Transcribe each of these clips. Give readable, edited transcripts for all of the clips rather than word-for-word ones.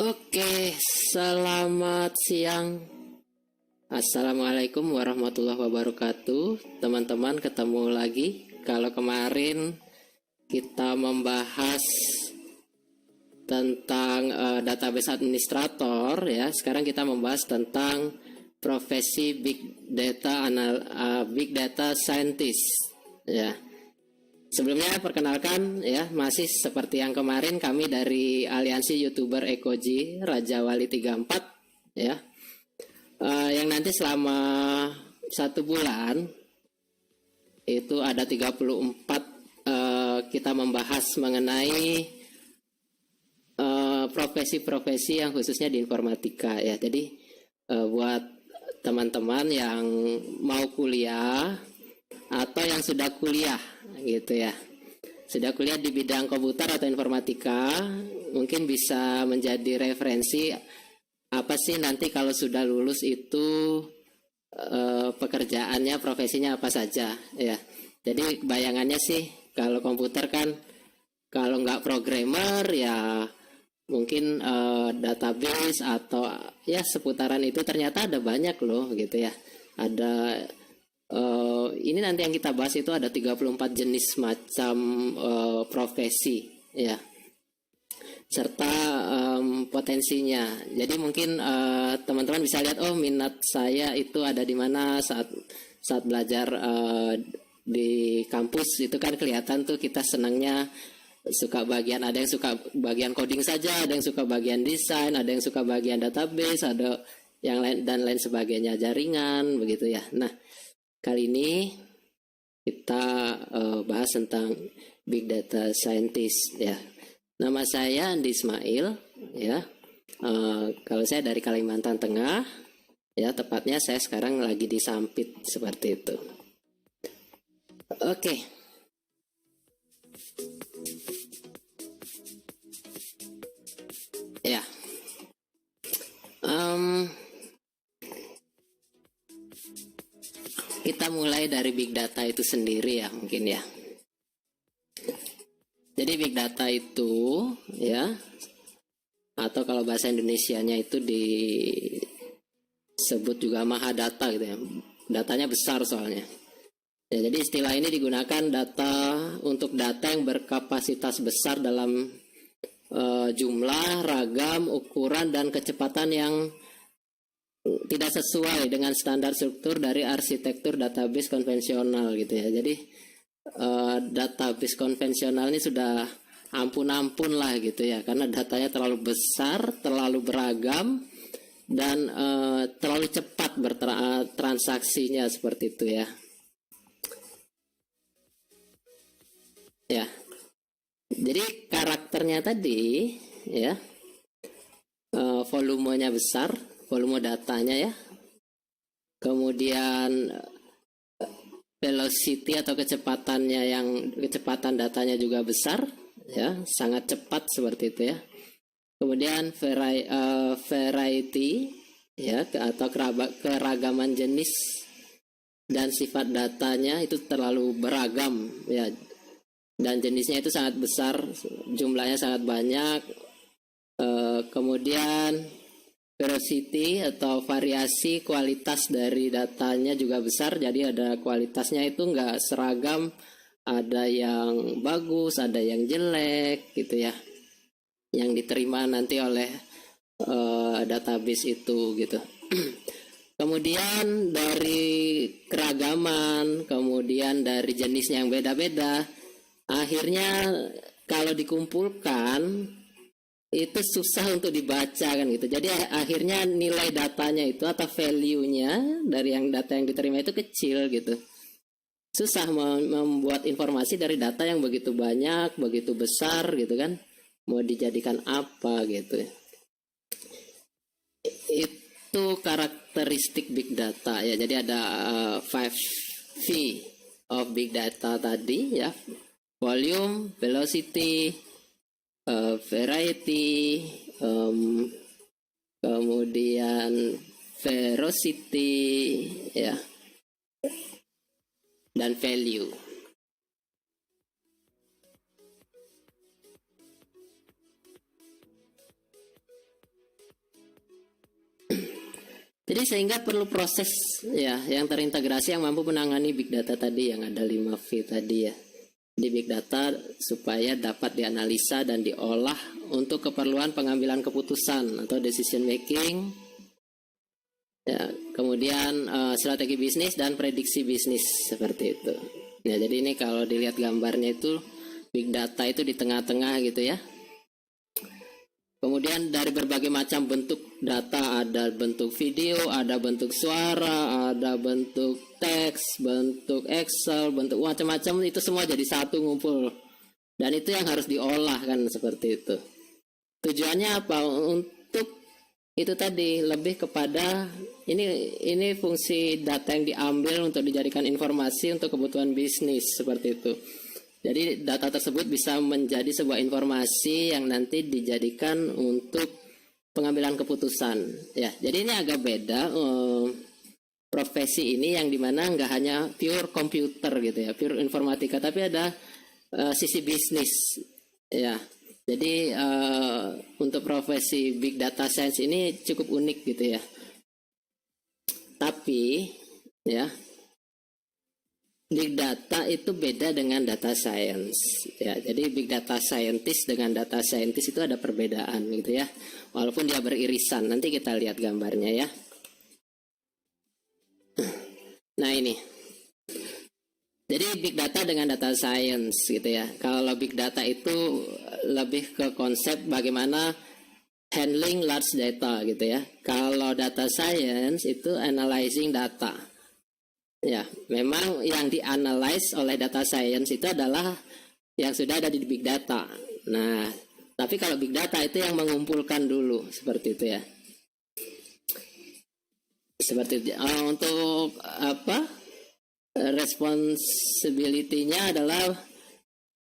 Oke, selamat siang. Assalamualaikum warahmatullahi wabarakatuh. Teman-teman, ketemu lagi. Kalau kemarin kita membahas tentang database administrator, ya. Sekarang kita membahas tentang profesi big data scientist, ya. Sebelumnya perkenalkan, ya, masih seperti yang kemarin, kami dari Aliansi YouTuber Ekoji Raja Wali 34, ya. Yang nanti selama 1 bulan itu ada 34 kita membahas mengenai profesi-profesi yang khususnya di informatika, ya. Jadi buat teman-teman yang mau kuliah atau yang sudah kuliah gitu, ya, sudah kuliah di bidang komputer atau informatika, mungkin bisa menjadi referensi apa sih nanti kalau sudah lulus itu pekerjaannya, profesinya apa saja, ya. Jadi bayangannya sih kalau komputer kan kalau nggak programmer ya mungkin database atau ya seputaran itu, ternyata ada banyak loh gitu, ya. Ada ini nanti yang kita bahas itu ada 34 jenis macam profesi, ya, serta potensinya. Jadi mungkin teman-teman bisa lihat, oh, minat saya itu ada di mana saat belajar di kampus itu kan kelihatan tuh kita senangnya suka bagian, ada yang suka bagian coding saja, ada yang suka bagian desain, ada yang suka bagian database, ada yang lain dan lain sebagainya, jaringan begitu, ya. Nah, kali ini kita bahas tentang big data scientist, ya. Nama saya Andi Ismail, ya. Kalau saya dari Kalimantan Tengah, ya, tepatnya saya sekarang lagi di Sampit seperti itu. Oke. Ya. Kita mulai dari big data itu sendiri, ya, mungkin, ya. Jadi big data itu, ya, atau kalau bahasa Indonesianya itu disebut juga maha data gitu, ya. Datanya besar soalnya. Ya, jadi istilah ini digunakan untuk data yang berkapasitas besar dalam jumlah, ragam, ukuran, dan kecepatan yang tidak sesuai dengan standar struktur dari arsitektur database konvensional gitu, ya. Jadi database konvensional ini sudah ampun-ampun lah gitu, ya, karena datanya terlalu besar, terlalu beragam, dan terlalu cepat bertransaksinya seperti itu, ya. Ya. Jadi karakternya tadi, ya, volumenya besar, volume datanya, ya. Kemudian velocity atau kecepatan datanya juga besar, ya, sangat cepat seperti itu, ya. Kemudian variety, ya, atau keragaman jenis dan sifat datanya itu terlalu beragam, ya, dan jenisnya itu sangat besar, jumlahnya sangat banyak. Kemudian velocity atau variasi kualitas dari datanya juga besar, jadi ada kualitasnya itu nggak seragam, ada yang bagus, ada yang jelek gitu, ya, yang diterima nanti oleh database itu gitu. Kemudian dari keragaman, kemudian dari jenisnya yang beda-beda, akhirnya kalau dikumpulkan itu susah untuk dibaca kan gitu. Jadi akhirnya nilai datanya itu atau value-nya dari data yang diterima itu kecil gitu. Susah membuat informasi dari data yang begitu banyak, begitu besar gitu kan. Mau dijadikan apa gitu. Itu karakteristik big data, ya. Jadi ada 5V of big data tadi, ya. Volume, velocity, variety, kemudian veracity, ya, dan value. Jadi sehingga perlu proses ya yang terintegrasi yang mampu menangani big data tadi yang ada 5V tadi ya. Di big data supaya dapat dianalisa dan diolah untuk keperluan pengambilan keputusan atau decision making. Ya, kemudian strategi bisnis dan prediksi bisnis seperti itu. Ya, jadi ini kalau dilihat gambarnya itu big data itu di tengah-tengah gitu ya. Kemudian dari berbagai macam bentuk data, ada bentuk video, ada bentuk suara, ada bentuk teks, bentuk Excel, bentuk macam-macam, itu semua jadi satu ngumpul. Dan itu yang harus diolah kan seperti itu. Tujuannya apa? Untuk itu tadi lebih kepada ini fungsi data yang diambil untuk dijadikan informasi untuk kebutuhan bisnis seperti itu. Jadi data tersebut bisa menjadi sebuah informasi yang nanti dijadikan untuk pengambilan keputusan. Ya, jadi ini agak beda profesi ini yang dimana nggak hanya pure komputer gitu ya, pure informatika, tapi ada sisi bisnis. Ya, jadi untuk profesi big data science ini cukup unik gitu ya. Tapi ya, big data itu beda dengan data science ya. Jadi big data scientist dengan data scientist itu ada perbedaan gitu ya. Walaupun dia beririsan. Nanti kita lihat gambarnya ya. Nah ini. Jadi big data dengan data science gitu ya. Kalau big data itu lebih ke konsep bagaimana handling large data gitu ya. Kalau data science itu analyzing data. Ya, memang yang dianalize oleh data science itu adalah yang sudah ada di big data. Nah, tapi kalau big data itu yang mengumpulkan dulu, seperti itu ya. Seperti itu. Untuk apa? Responsibility-nya adalah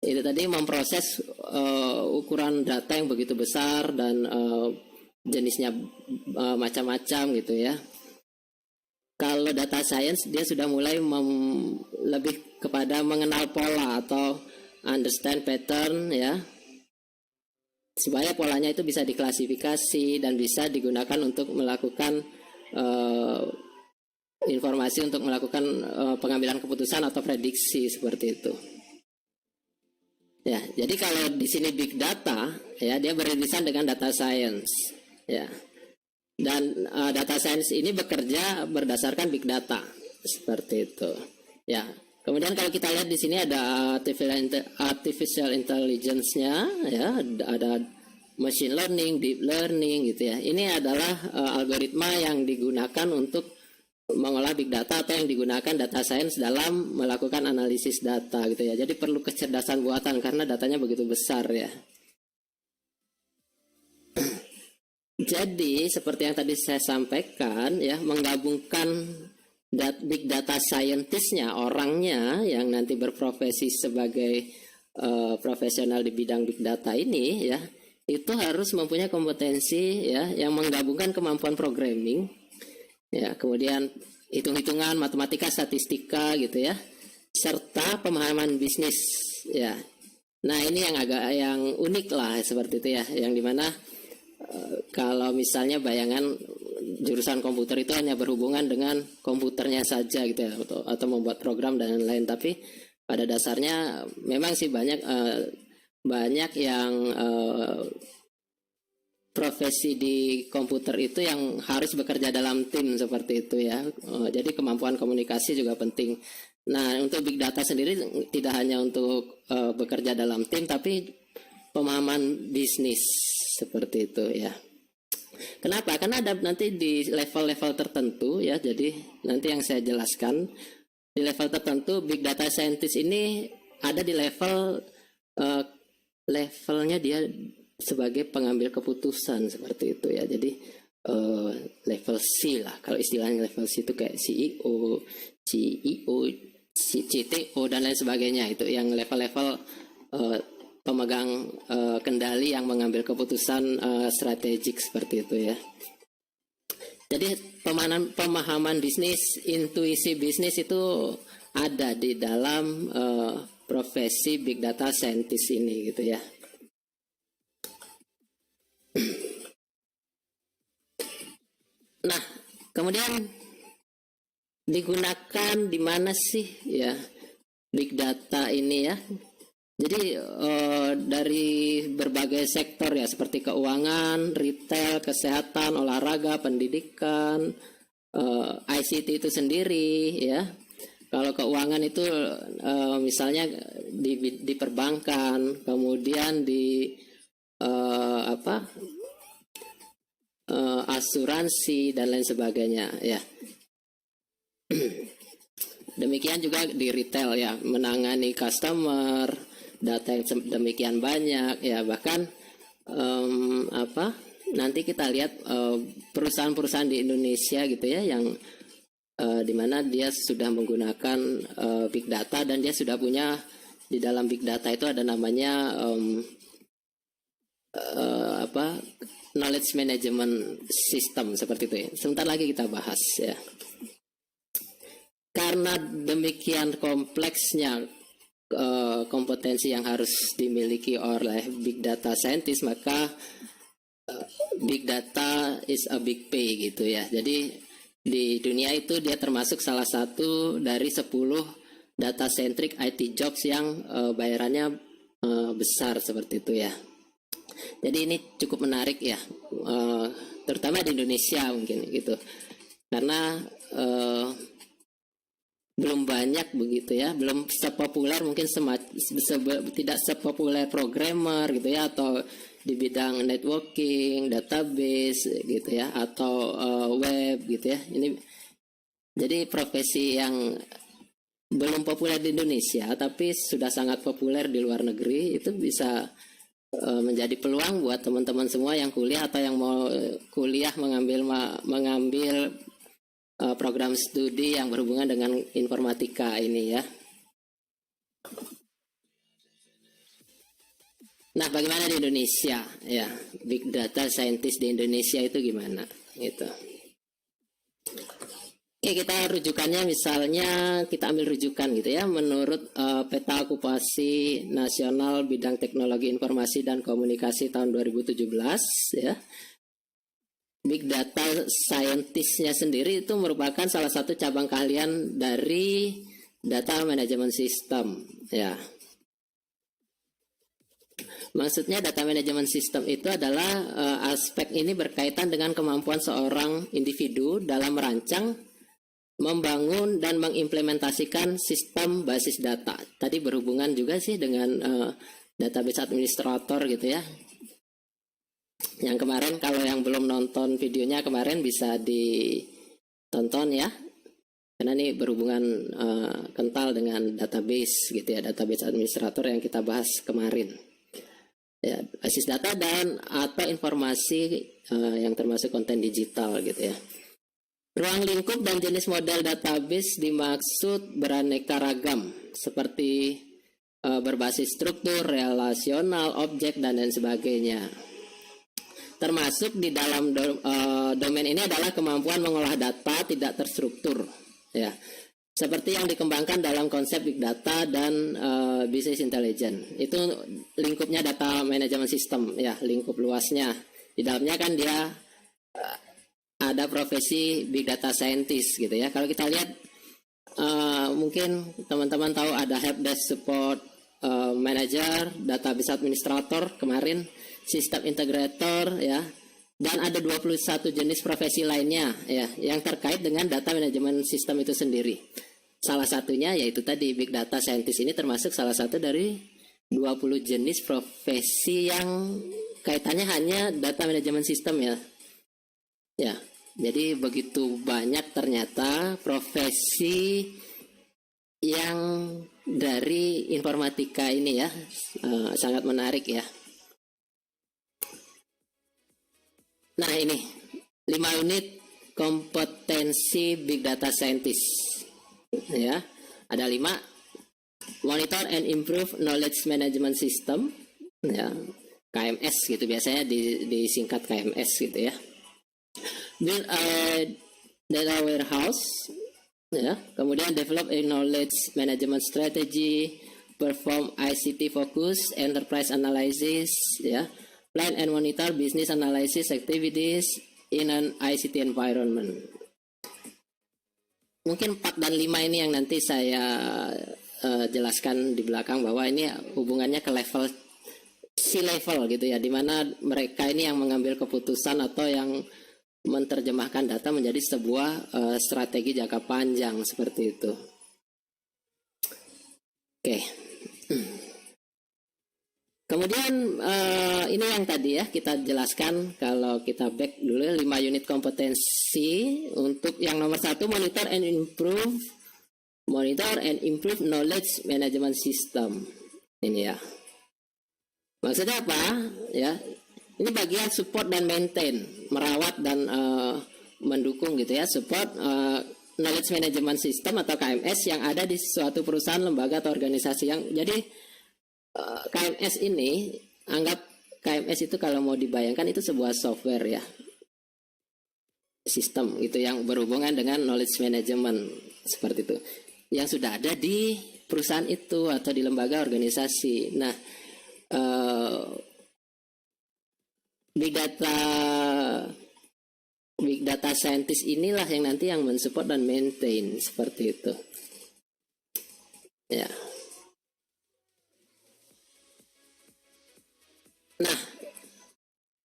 itu tadi memproses ukuran data yang begitu besar dan jenisnya macam-macam gitu ya. Kalau data science dia sudah mulai lebih kepada mengenal pola atau understand pattern ya, supaya polanya itu bisa diklasifikasi dan bisa digunakan untuk melakukan informasi untuk melakukan pengambilan keputusan atau prediksi seperti itu. Ya, jadi kalau di sini big data ya dia beririsan dengan data science ya. Dan data science ini bekerja berdasarkan big data seperti itu. Ya. Kemudian kalau kita lihat di sini ada artificial intelligence-nya ya, ada machine learning, deep learning gitu ya. Ini adalah algoritma yang digunakan untuk mengolah big data atau yang digunakan data science dalam melakukan analisis data gitu ya. Jadi perlu kecerdasan buatan karena datanya begitu besar ya. Jadi seperti yang tadi saya sampaikan ya, menggabungkan big data scientist-nya, orangnya yang nanti berprofesi sebagai profesional di bidang big data ini ya, itu harus mempunyai kompetensi ya yang menggabungkan kemampuan programming ya, kemudian hitung-hitungan, matematika, statistika gitu ya, serta pemahaman bisnis ya. Nah, ini yang unik lah seperti itu ya, yang dimana kalau misalnya bayangan jurusan komputer itu hanya berhubungan dengan komputernya saja gitu ya, atau membuat program dan lain-lain, tapi pada dasarnya memang sih banyak yang profesi di komputer itu yang harus bekerja dalam tim seperti itu ya. Jadi kemampuan komunikasi juga penting. Nah, untuk big data sendiri tidak hanya untuk bekerja dalam tim, tapi pemahaman bisnis seperti itu ya. Kenapa? Karena ada nanti di level-level tertentu ya. Jadi nanti yang saya jelaskan di level tertentu big data scientist ini ada di levelnya dia sebagai pengambil keputusan seperti itu ya. Jadi level C lah. Kalau istilahnya level C itu kayak CEO, CTO dan lain sebagainya, itu yang level-level pemegang kendali yang mengambil keputusan strategik seperti itu ya. Jadi pemahaman bisnis, intuisi bisnis itu ada di dalam profesi big data scientist ini gitu ya. Nah, Kemudian digunakan di mana sih ya big data ini ya? Jadi dari berbagai sektor ya seperti keuangan, retail, kesehatan, olahraga, pendidikan, ICT itu sendiri ya. Kalau keuangan itu misalnya di perbankan, kemudian di asuransi dan lain sebagainya ya. Demikian juga di retail ya, menangani customer, data yang demikian banyak ya, bahkan nanti kita lihat perusahaan-perusahaan di Indonesia gitu ya yang di mana dia sudah menggunakan big data dan dia sudah punya di dalam big data itu ada namanya knowledge management system seperti itu ya. Sebentar lagi kita bahas ya. Karena demikian kompleksnya kompetensi yang harus dimiliki oleh big data scientist, maka big data is a big pay gitu ya. Jadi di dunia itu dia termasuk salah satu dari 10 data centric IT jobs yang bayarannya besar seperti itu ya. Jadi ini cukup menarik ya, terutama di Indonesia mungkin gitu, karena belum banyak begitu ya, belum sepopuler mungkin tidak sepopuler programmer gitu ya, atau di bidang networking, database gitu ya, atau web gitu ya. Ini jadi profesi yang belum populer di Indonesia tapi sudah sangat populer di luar negeri. Itu bisa menjadi peluang buat teman-teman semua yang kuliah atau yang mau kuliah mengambil program studi yang berhubungan dengan informatika ini ya. Nah, bagaimana di Indonesia ya? Big data scientist di Indonesia itu gimana gitu. Oke, kita rujukannya misalnya kita ambil rujukan gitu ya, menurut peta okupasi nasional bidang teknologi informasi dan komunikasi tahun 2017 ya. Big data scientistnya sendiri itu merupakan salah satu cabang keahlian dari data management system ya. Maksudnya data management system itu adalah aspek ini berkaitan dengan kemampuan seorang individu dalam merancang, membangun dan mengimplementasikan sistem basis data. Tadi berhubungan juga sih dengan database administrator gitu ya. Yang kemarin kalau yang belum nonton videonya kemarin bisa ditonton ya, karena ini berhubungan kental dengan database gitu ya, database administrator yang kita bahas kemarin ya, basis data dan atau informasi yang termasuk konten digital gitu ya. Ruang lingkup dan jenis model database dimaksud beraneka ragam seperti berbasis struktur, relasional, objek dan lain sebagainya. Termasuk di dalam domain ini adalah kemampuan mengolah data tidak terstruktur ya, seperti yang dikembangkan dalam konsep big data dan business intelligence. Itu lingkupnya data management system ya, lingkup luasnya. Di dalamnya kan dia ada profesi big data scientist gitu ya. Kalau kita lihat mungkin teman-teman tahu ada helpdesk support manager, database administrator kemarin, sistem integrator ya, dan ada 21 jenis profesi lainnya ya yang terkait dengan data manajemen sistem itu sendiri. Salah satunya yaitu tadi big data scientist ini termasuk salah satu dari 20 jenis profesi yang kaitannya hanya data manajemen sistem ya. Ya, jadi begitu banyak ternyata profesi yang dari informatika ini ya, sangat menarik ya. Nah ini 5 unit kompetensi big data scientist ya, ada 5. Monitor and improve knowledge management system ya, KMS gitu biasanya disingkat KMS gitu ya. Build a data warehouse ya, kemudian develop a knowledge management strategy, perform ICT focus enterprise analysis ya, plan and monitor business analysis activities in an ICT environment. mungkin 4 dan 5 ini yang nanti saya jelaskan di belakang, bahwa ini hubungannya ke level C-level gitu ya, dimana mereka ini yang mengambil keputusan atau yang menerjemahkan data menjadi sebuah strategi jangka panjang seperti itu. Oke. Kemudian ini yang tadi ya kita jelaskan, kalau kita back dulu 5 unit kompetensi untuk yang nomor 1, monitor and improve knowledge management system. Ini ya. Maksudnya apa? Ya, ini bagian support dan maintain, merawat dan mendukung gitu ya, support knowledge management system atau KMS yang ada di suatu perusahaan, lembaga atau organisasi yang jadi KMS ini, anggap KMS itu kalau mau dibayangkan itu sebuah software ya, sistem itu yang berhubungan dengan knowledge management seperti itu, yang sudah ada di perusahaan itu atau di lembaga organisasi. Nah, big data scientist inilah yang nanti yang mensupport dan maintain seperti itu. Ya. Nah,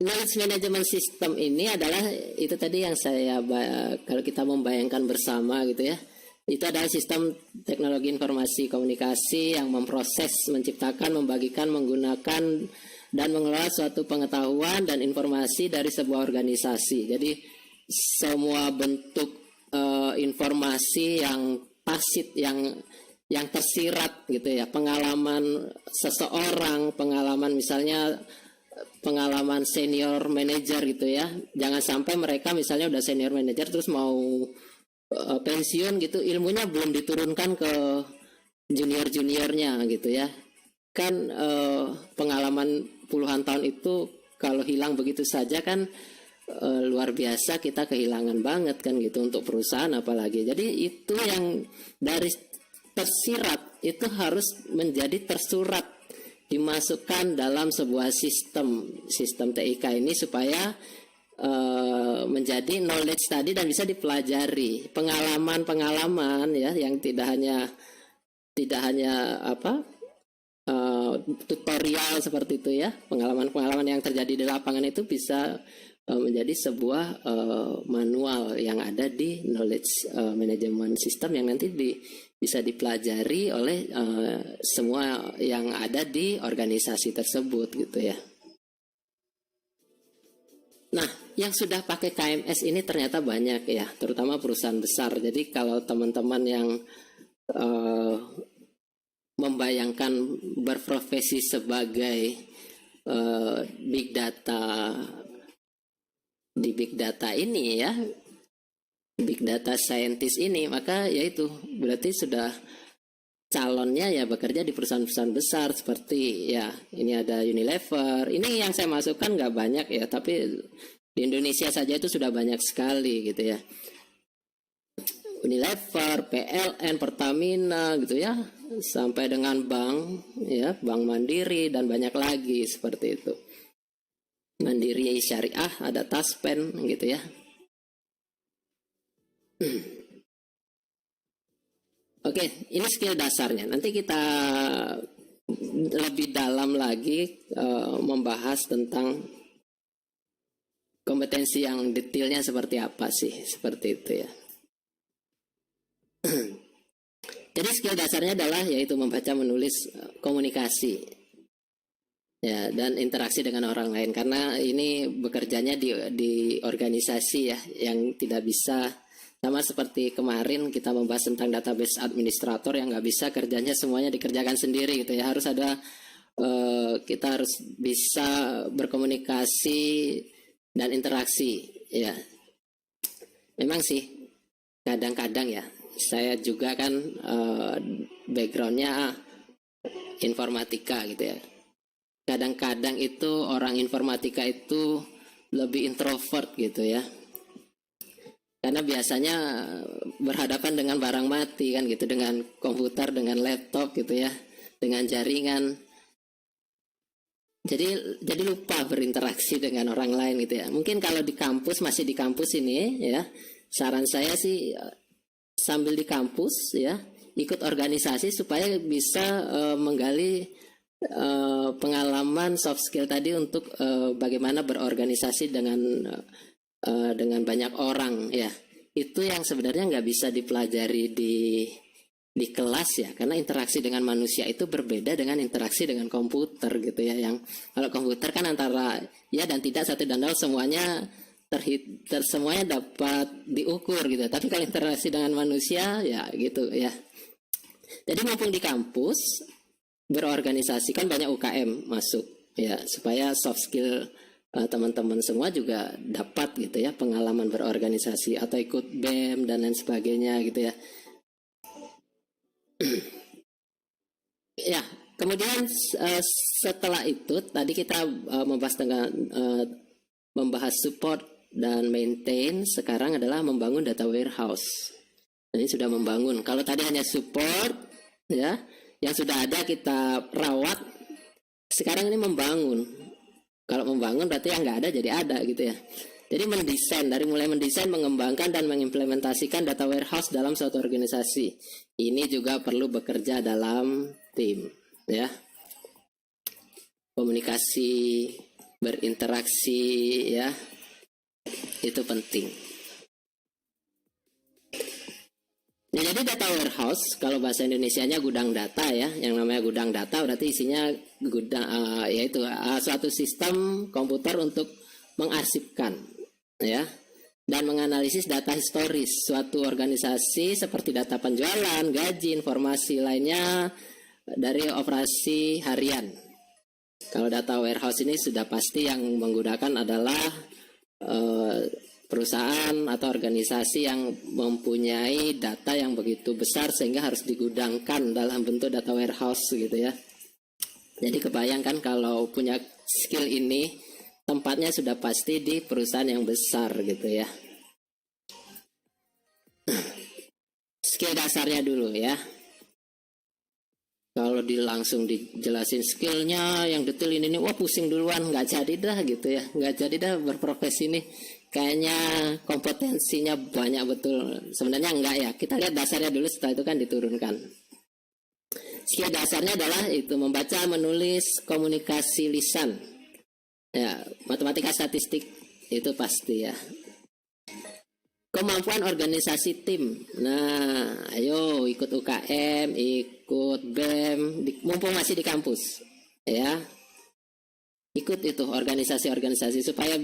knowledge management system ini adalah itu tadi yang saya kalau kita membayangkan bersama gitu ya. Itu adalah sistem teknologi informasi komunikasi yang memproses, menciptakan, membagikan, menggunakan, dan mengelola suatu pengetahuan dan informasi dari sebuah organisasi. Jadi semua bentuk informasi yang tacit, yang tersirat gitu ya, pengalaman seseorang, pengalaman misalnya pengalaman senior manager gitu ya. Jangan sampai mereka misalnya udah senior manager terus mau pensiun gitu, ilmunya belum diturunkan ke junior-juniornya gitu ya. Kan pengalaman puluhan tahun itu kalau hilang begitu saja kan luar biasa, kita kehilangan banget kan gitu untuk perusahaan apalagi. Jadi itu yang dari tersirat itu harus menjadi tersurat, dimasukkan dalam sebuah sistem TIK ini supaya menjadi knowledge tadi dan bisa dipelajari, pengalaman ya, yang tidak hanya tutorial seperti itu ya, pengalaman yang terjadi di lapangan itu bisa menjadi sebuah manual yang ada di knowledge management system yang nanti bisa dipelajari oleh semua yang ada di organisasi tersebut gitu ya. Nah, yang sudah pakai KMS ini ternyata banyak ya, terutama perusahaan besar. Jadi kalau teman-teman yang membayangkan berprofesi sebagai big data di big data ini ya, big data scientist ini, maka yaitu berarti sudah calonnya ya bekerja di perusahaan-perusahaan besar seperti ya ini ada Unilever. Ini yang saya masukkan nggak banyak ya, tapi di Indonesia saja itu sudah banyak sekali gitu ya. Unilever, PLN, Pertamina gitu ya, sampai dengan bank ya, Bank Mandiri dan banyak lagi seperti itu. Mandiri Syariah, ada Taspen gitu ya. Oke, ini skill dasarnya. Nanti kita lebih dalam lagi membahas tentang kompetensi yang detailnya seperti apa sih, seperti itu ya. Jadi skill dasarnya adalah yaitu membaca, menulis, komunikasi ya, dan interaksi dengan orang lain, karena ini bekerjanya di organisasi ya, yang tidak bisa sama seperti kemarin kita membahas tentang database administrator yang nggak bisa kerjanya semuanya dikerjakan sendiri gitu ya. Harus ada kita harus bisa berkomunikasi dan interaksi ya. Memang sih kadang-kadang ya, saya juga kan backgroundnya informatika gitu ya. Kadang-kadang itu orang informatika itu lebih introvert gitu ya. Karena biasanya berhadapan dengan barang mati kan gitu, dengan komputer, dengan laptop gitu ya, dengan jaringan. Jadi lupa berinteraksi dengan orang lain gitu ya. Mungkin kalau di kampus, masih di kampus ini ya, saran saya sih sambil di kampus ya, ikut organisasi supaya bisa menggali pengalaman soft skill tadi untuk bagaimana berorganisasi dengan banyak orang ya. Itu yang sebenarnya nggak bisa dipelajari di kelas ya, karena interaksi dengan manusia itu berbeda dengan interaksi dengan komputer gitu ya. Yang kalau komputer kan antara ya dan tidak, satu dan nol, semuanya semuanya dapat diukur gitu. Tapi kalau interaksi dengan manusia ya gitu ya. Jadi mumpung di kampus berorganisasi kan banyak UKM masuk ya, supaya soft skill teman-teman semua juga dapat gitu ya, pengalaman berorganisasi atau ikut BEM dan lain sebagainya gitu ya. Ya, kemudian setelah itu tadi kita membahas support dan maintain. Sekarang adalah membangun data warehouse. Ini sudah membangun. Kalau tadi hanya support ya, yang sudah ada kita rawat. Sekarang ini membangun. Kalau membangun berarti yang nggak ada jadi ada gitu ya. Jadi mendesain, dari mulai mendesain, mengembangkan dan mengimplementasikan data warehouse dalam suatu organisasi. Ini juga perlu bekerja dalam tim ya. Komunikasi, berinteraksi ya. Itu penting. Ya, jadi data warehouse kalau bahasa Indonesianya gudang data ya. Yang namanya gudang data berarti isinya yaitu suatu sistem komputer untuk mengarsipkan ya dan menganalisis data historis suatu organisasi seperti data penjualan, gaji, informasi lainnya dari operasi harian. Kalau data warehouse ini sudah pasti yang menggunakan adalah perusahaan atau organisasi yang mempunyai data yang begitu besar sehingga harus digudangkan dalam bentuk data warehouse gitu ya. Jadi kebayangkan kalau punya skill ini, tempatnya sudah pasti di perusahaan yang besar gitu ya. Skill dasarnya dulu ya. Kalau langsung dijelasin skillnya yang detail ini, wah pusing duluan, nggak jadi dah gitu ya, nggak jadi dah berprofesi nih. Kayaknya kompetensinya banyak betul. Sebenarnya enggak ya. Kita lihat dasarnya dulu, setelah itu kan diturunkan. Skill dasarnya adalah itu membaca, menulis, komunikasi lisan. Ya, matematika, statistik itu pasti ya. Kemampuan organisasi tim. Nah, ayo ikut UKM, ikut BEM, mumpung masih di kampus. Ya. Ikut itu organisasi-organisasi supaya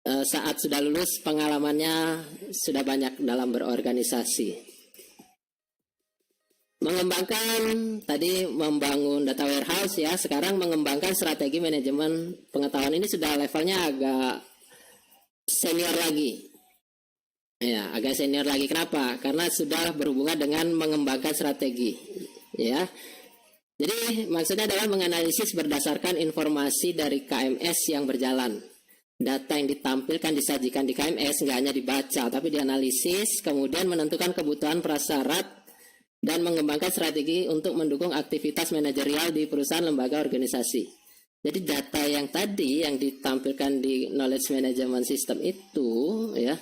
saat sudah lulus pengalamannya sudah banyak dalam berorganisasi. Mengembangkan, tadi membangun data warehouse ya, sekarang mengembangkan strategi manajemen pengetahuan. Ini sudah levelnya agak senior lagi. Ya, agak senior lagi. Kenapa? Karena sudah berhubungan dengan mengembangkan strategi. Ya. Jadi maksudnya adalah menganalisis berdasarkan informasi dari KMS yang berjalan. Data yang ditampilkan, disajikan di KMS nggak hanya dibaca, tapi dianalisis, kemudian menentukan kebutuhan prasyarat dan mengembangkan strategi untuk mendukung aktivitas manajerial di perusahaan, lembaga, organisasi. Jadi data yang tadi yang ditampilkan di knowledge management system itu ya,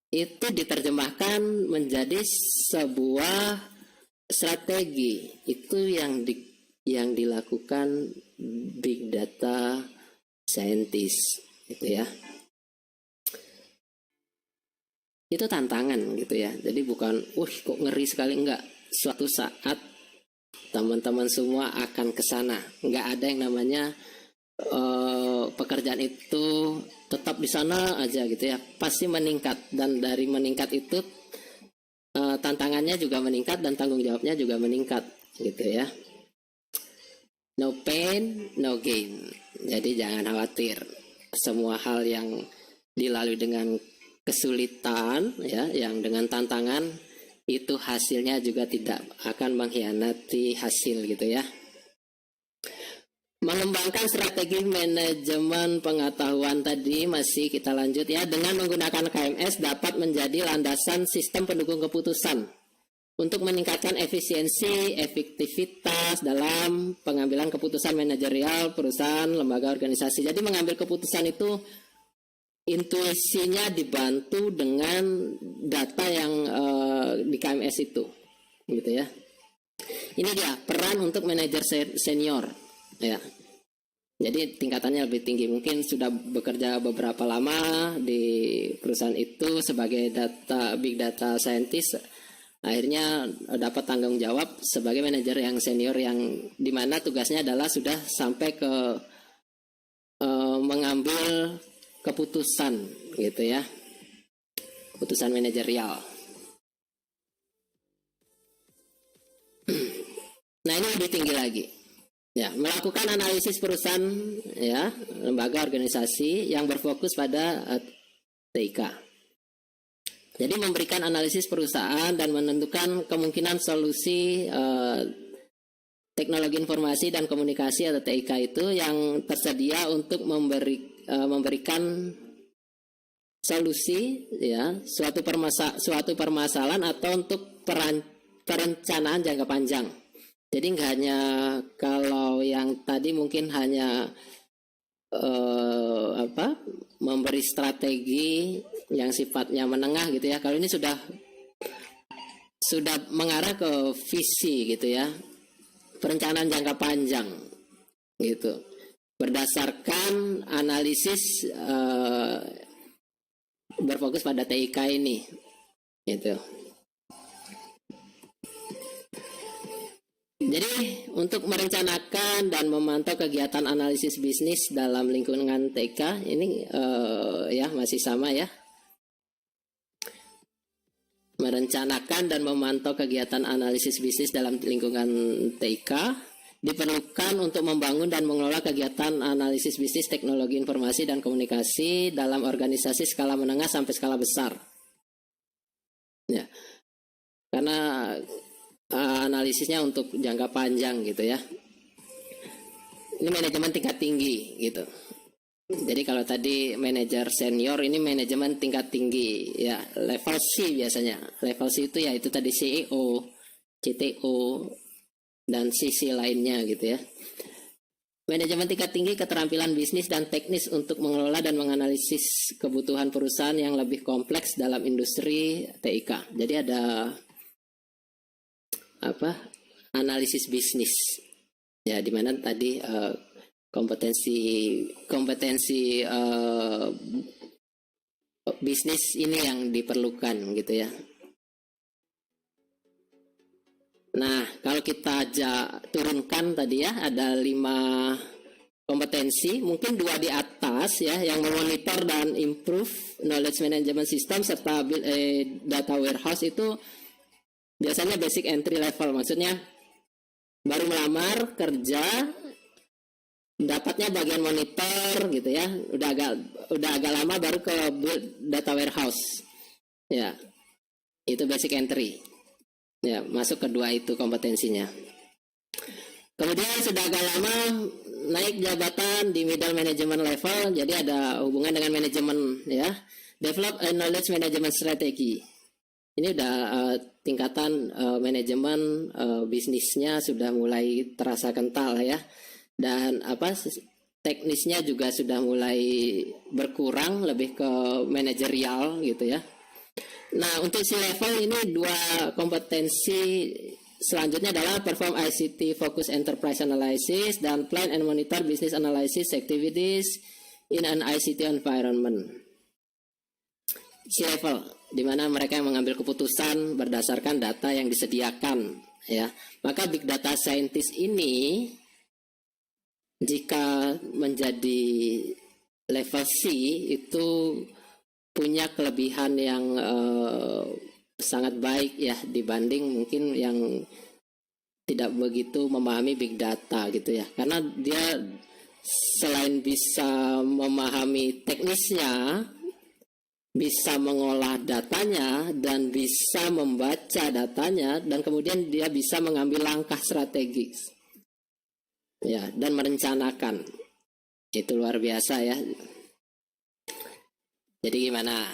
itu diterjemahkan menjadi sebuah strategi. Itu yang dilakukan big data scientist gitu ya. Itu tantangan gitu ya. Jadi bukan kok ngeri sekali, enggak. Suatu saat teman-teman semua akan ke sana. Enggak ada yang namanya pekerjaan itu tetap di sana aja gitu ya. Pasti meningkat, dan dari meningkat itu tantangannya juga meningkat dan tanggung jawabnya juga meningkat gitu ya. No pain, no gain. Jadi jangan khawatir. Semua hal yang dilalui dengan kesulitan ya, yang dengan tantangan, itu hasilnya juga tidak akan mengkhianati hasil gitu ya. Mengembangkan strategi manajemen pengetahuan tadi masih kita lanjut ya. Dengan menggunakan KMS dapat menjadi landasan sistem pendukung keputusan untuk meningkatkan efisiensi, efektivitas dalam pengambilan keputusan manajerial perusahaan, lembaga, organisasi. Jadi mengambil keputusan itu intuisinya dibantu dengan data yang di KMS itu, gitu ya. Ini dia peran untuk manajer senior, ya. Jadi tingkatannya lebih tinggi, mungkin sudah bekerja beberapa lama di perusahaan itu sebagai big data scientist, akhirnya dapat tanggung jawab sebagai manajer yang senior yang dimana tugasnya adalah sudah sampai ke mengambil keputusan, gitu ya, keputusan manajerial. Nah, ini lebih tinggi lagi. Ya, melakukan analisis perusahaan, ya, lembaga organisasi yang berfokus pada TIK. Jadi memberikan analisis perusahaan dan menentukan kemungkinan solusi teknologi informasi dan komunikasi atau TIK itu yang tersedia untuk memberikan solusi, ya, suatu permasalahan atau untuk perencanaan jangka panjang. Jadi nggak hanya kalau yang tadi mungkin hanya memberi strategi yang sifatnya menengah gitu ya. Kalau ini sudah mengarah ke visi gitu ya, perencanaan jangka panjang gitu, berdasarkan analisis berfokus pada TIK ini gitu. Jadi untuk merencanakan dan memantau kegiatan analisis bisnis dalam lingkungan TIK ini ya masih sama ya. Merencanakan dan memantau kegiatan analisis bisnis dalam lingkungan TIK diperlukan untuk membangun dan mengelola kegiatan analisis bisnis teknologi informasi dan komunikasi dalam organisasi skala menengah sampai skala besar. Ya. Karena analisisnya untuk jangka panjang gitu ya. Ini manajemen tingkat tinggi gitu. Jadi kalau tadi manajer senior, ini manajemen tingkat tinggi ya, level C biasanya. Level C itu ya itu tadi CEO, CTO dan CC lainnya gitu ya. Manajemen tingkat tinggi keterampilan bisnis dan teknis untuk mengelola dan menganalisis kebutuhan perusahaan yang lebih kompleks dalam industri TIK. Jadi ada analisis bisnis ya, dimana tadi kompetensi bisnis ini yang diperlukan gitu ya. Nah, kalau kita turunkan tadi ya, ada 5 kompetensi, mungkin 2 di atas ya, yang memonitor dan improve knowledge management system serta data warehouse itu biasanya basic entry level, maksudnya baru melamar kerja dapatnya bagian monitor gitu ya, udah agak lama baru ke data warehouse ya, itu basic entry ya, masuk kedua itu kompetensinya. Kemudian sudah agak lama naik jabatan di middle management level, jadi ada hubungan dengan manajemen ya, develop a knowledge management strategy. Ini udah tingkatan manajemen bisnisnya sudah mulai terasa kental ya, dan teknisnya juga sudah mulai berkurang, lebih ke manajerial gitu ya. Nah, untuk si level ini 2 kompetensi selanjutnya adalah perform ICT focus enterprise analysis dan plan and monitor business analysis activities in an ICT environment. Si level di mana mereka yang mengambil keputusan berdasarkan data yang disediakan ya. Maka big data scientist ini jika menjadi level C itu punya kelebihan yang sangat baik ya, dibanding mungkin yang tidak begitu memahami big data gitu ya. Karena dia selain bisa memahami teknisnya, bisa mengolah datanya dan bisa membaca datanya, dan kemudian dia bisa mengambil langkah strategis ya, dan merencanakan. Itu luar biasa ya. Jadi gimana?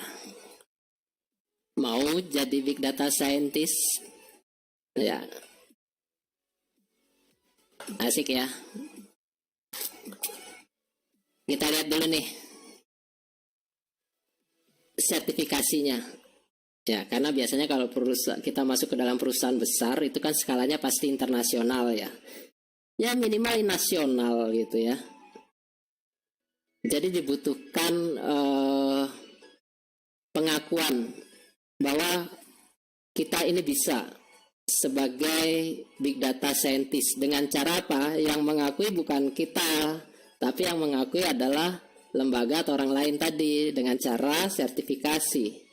Mau jadi big data scientist? Ya. Asik ya. Kita lihat dulu nih. sertifikasinya. Ya, karena biasanya kalau kita masuk ke dalam perusahaan besar itu kan skalanya pasti internasional ya. Ya minimal nasional gitu ya. Jadi dibutuhkan pengakuan bahwa kita ini bisa sebagai big data scientist. Dengan cara apa? Yang mengakui bukan kita, tapi yang mengakui adalah lembaga atau orang lain tadi dengan cara sertifikasi.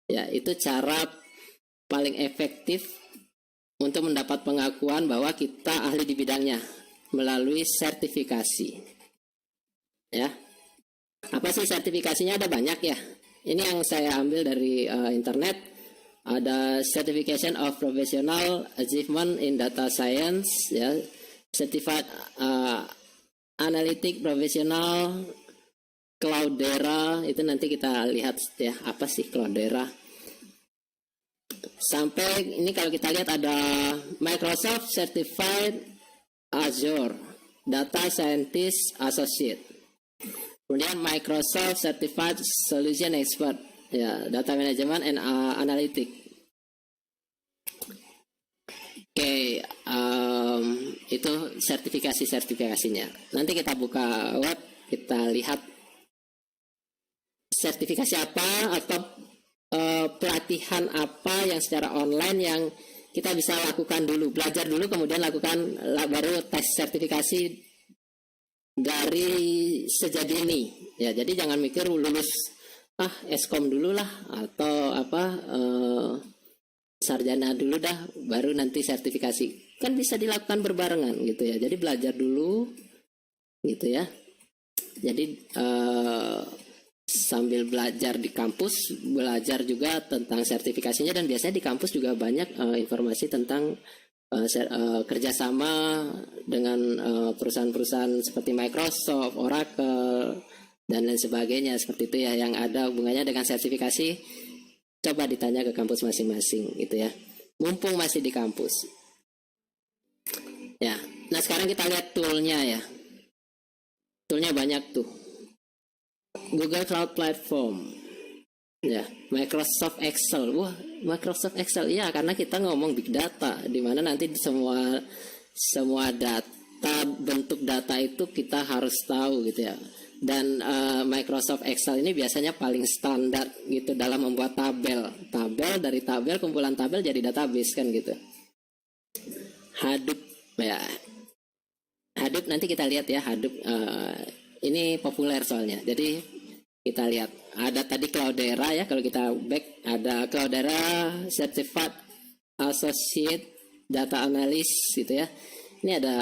Ya, itu cara paling efektif untuk mendapat pengakuan bahwa kita ahli di bidangnya melalui sertifikasi. Ya. Apa sih sertifikasinya? Ada banyak ya. Ini yang saya ambil dari internet. Ada Certification of Professional Achievement in Data Science, ya, Certified Analytic Professional, Cloudera, itu nanti kita lihat ya apa sih Cloudera. Sampai ini kalau kita lihat ada Microsoft Certified Azure Data Scientist Associate. Kemudian Microsoft Certified Solution Expert, ya, Data Management and Analytics. Oke, itu sertifikasinya. Nanti kita buka web, kita lihat sertifikasi apa atau pelatihan apa yang secara online yang kita bisa lakukan dulu, belajar dulu, kemudian lakukan baru tes sertifikasi dari sejadi ini. Ya, jadi jangan mikir lulus Eskom dulu lah atau sarjana dulu dah baru nanti sertifikasi. Kan bisa dilakukan berbarengan gitu ya. Jadi belajar dulu gitu ya. Jadi sambil belajar di kampus, belajar juga tentang sertifikasinya, dan biasanya di kampus juga banyak informasi tentang kerjasama dengan perusahaan-perusahaan seperti Microsoft, Oracle, dan lain sebagainya seperti itu ya, yang ada hubungannya dengan sertifikasi. Coba ditanya ke kampus masing-masing gitu ya, mumpung masih di kampus ya. Nah sekarang kita lihat toolnya ya. Toolnya banyak tuh. Google Cloud Platform, ya, Microsoft Excel. Wah, Microsoft Excel ya, karena kita ngomong big data, di mana nanti semua data, bentuk data itu kita harus tahu gitu ya. Dan Microsoft Excel ini biasanya paling standar gitu dalam membuat tabel. Dari tabel, kumpulan tabel jadi database kan gitu. Hadoop ya. Hadoop nanti kita lihat ya, Hadoop ini populer soalnya. Jadi kita lihat ada tadi Cloudera ya, kalau kita back ada Cloudera Certified Associate Data Analyst gitu ya. Ini ada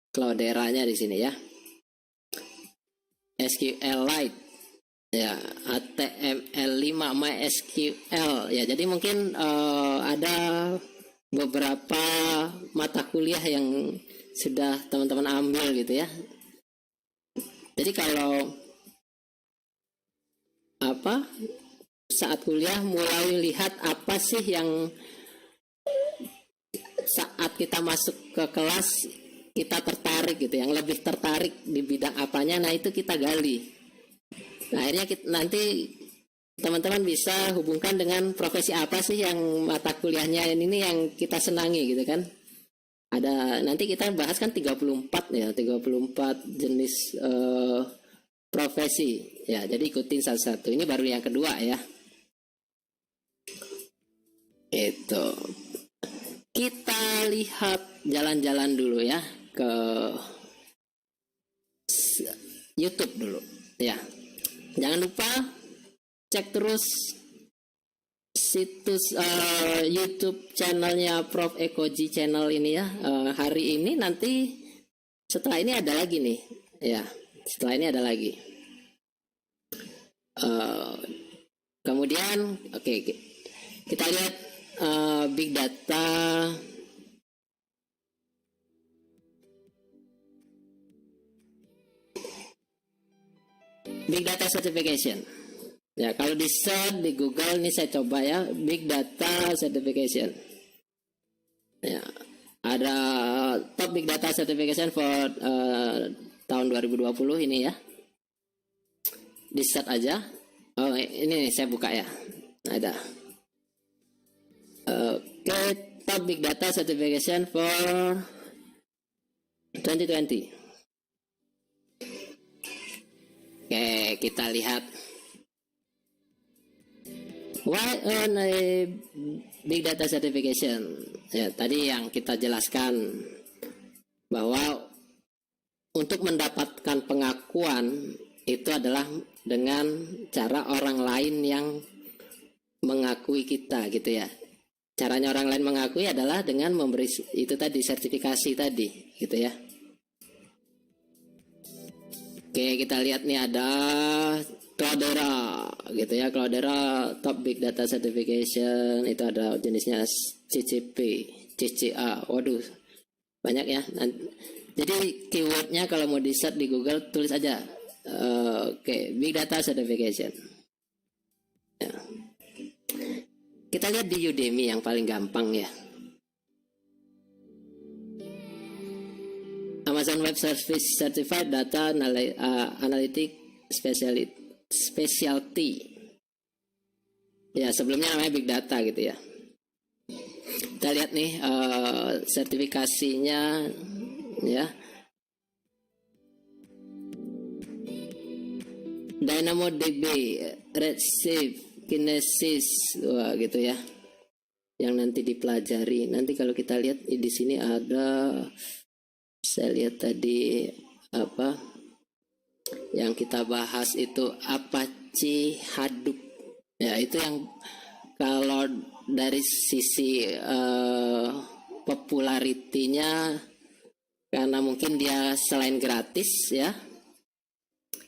Clouderanya di sini ya. SQLite ya, HTML5 MySQL ya. Jadi mungkin ada beberapa mata kuliah yang sudah teman-teman ambil gitu ya. Jadi kalau saat kuliah mulai lihat apa sih yang saat kita masuk ke kelas kita tertarik gitu, yang lebih tertarik di bidang apanya, nah itu kita gali. Nah, akhirnya nanti teman-teman bisa hubungkan dengan profesi apa sih yang mata kuliahnya ini yang kita senangi gitu kan. Ada nanti kita bahas kan 34 ya, 34 jenis profesi ya. Jadi ikutin satu-satu. Ini baru yang kedua ya. Itu. Kita lihat jalan-jalan dulu ya ke YouTube dulu ya. Jangan lupa cek terus situs YouTube channelnya Prof Ekoji channel ini ya. Hari ini nanti setelah ini ada lagi nih ya. Setelah ini ada lagi. Kemudian kita lihat big data. Big data certification. Ya, kalau di search di Google ini saya coba ya, big data certification. Ya, ada top big data certification for tahun 2020 ini ya. Di search aja. Oh, ini saya buka ya. Ada. Oke, top big data certification for 2020. Oke, kita lihat. Why earn a big data certification? Ya, tadi yang kita jelaskan bahwa untuk mendapatkan pengakuan itu adalah dengan cara orang lain yang mengakui kita gitu ya. Caranya orang lain mengakui adalah dengan memberi itu tadi, sertifikasi tadi gitu ya. Oke, kita lihat nih ada Cloudera gitu ya. Cloudera Top Big Data Certification, itu ada jenisnya CCP, CCA. Waduh, banyak ya. Jadi keywordnya kalau mau di search di Google tulis aja oke, Big Data Certification ya. Kita lihat di Udemy yang paling gampang ya. Amazon Web Service Certified Data Analytic Specialty. Ya, sebelumnya namanya Big Data gitu ya. Kita lihat nih sertifikasinya ya. DynamoDB, Redshift, Kinesis, wah gitu ya. Yang nanti dipelajari. Nanti kalau kita lihat di sini ada, saya lihat tadi apa yang kita bahas itu Apache Hadoop. Ya, itu yang kalau dari sisi popularitinya, karena mungkin dia selain gratis ya,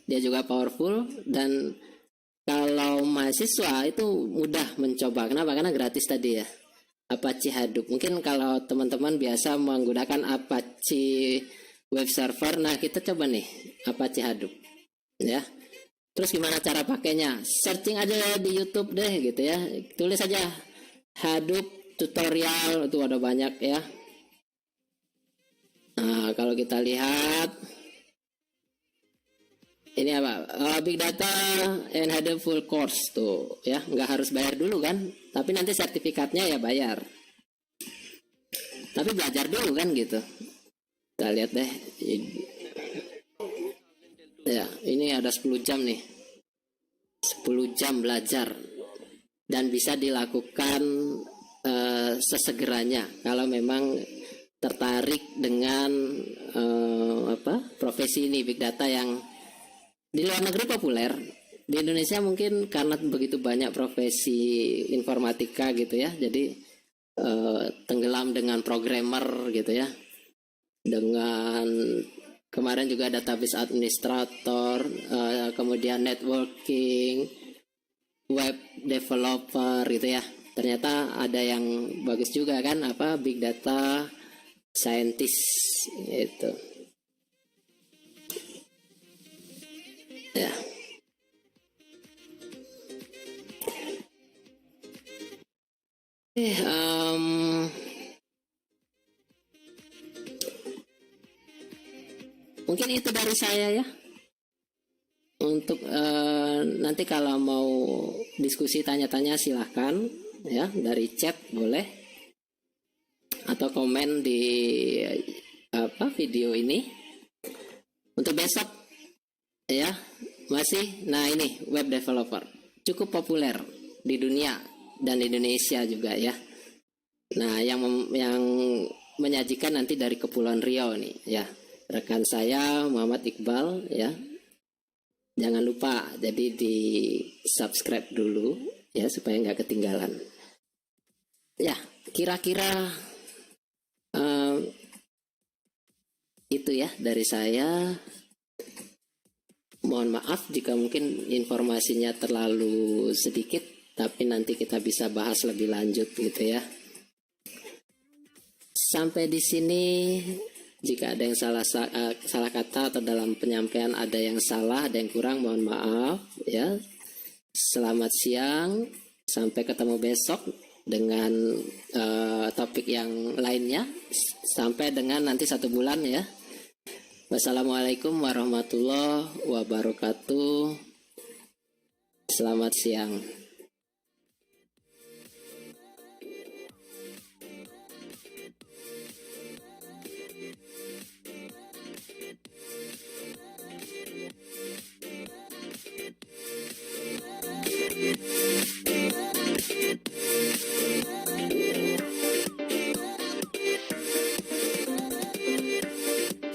dia juga powerful, dan kalau mahasiswa itu mudah mencoba. Kenapa? Karena gratis tadi ya. Apache Hadoop. Mungkin kalau teman-teman biasa menggunakan Apache web server, nah kita coba nih Apache Hadoop ya. Terus gimana cara pakainya? Searching aja di YouTube deh gitu ya. Tulis aja Hadoop tutorial, itu ada banyak ya. Nah, kalau kita lihat ini apa? Big Data and Hadoop full course tuh ya, nggak harus bayar dulu kan, tapi nanti sertifikatnya ya bayar. Tapi belajar dulu kan gitu. Kita lihat deh. Ya, ini ada 10 jam nih. 10 jam belajar dan bisa dilakukan sesegeranya kalau memang tertarik dengan profesi ini, Big Data, yang di luar negeri populer. Di Indonesia mungkin karena begitu banyak profesi informatika gitu ya, jadi tenggelam dengan programmer gitu ya, dengan kemarin juga database administrator, kemudian networking, web developer gitu ya. Ternyata ada yang bagus juga kan, apa, big data scientist itu ya. Mungkin itu dari saya ya. Untuk nanti kalau mau diskusi tanya-tanya silahkan ya, dari chat boleh atau komen di video ini. Untuk besok ya masih, nah ini web developer cukup populer di dunia dan di Indonesia juga ya. Nah yang menyajikan nanti dari Kepulauan Riau nih ya, rekan saya Muhammad Iqbal ya. Jangan lupa jadi di subscribe dulu ya supaya nggak ketinggalan. Ya kira-kira itu ya dari saya. Mohon maaf jika mungkin informasinya terlalu sedikit, tapi nanti kita bisa bahas lebih lanjut gitu ya. Sampai di sini. Jika ada yang salah kata atau dalam penyampaian ada yang salah, ada yang kurang, mohon maaf ya. Selamat siang, sampai ketemu besok dengan topik yang lainnya. Sampai dengan nanti 1 bulan ya. Wassalamualaikum warahmatullahi wabarakatuh. Selamat siang.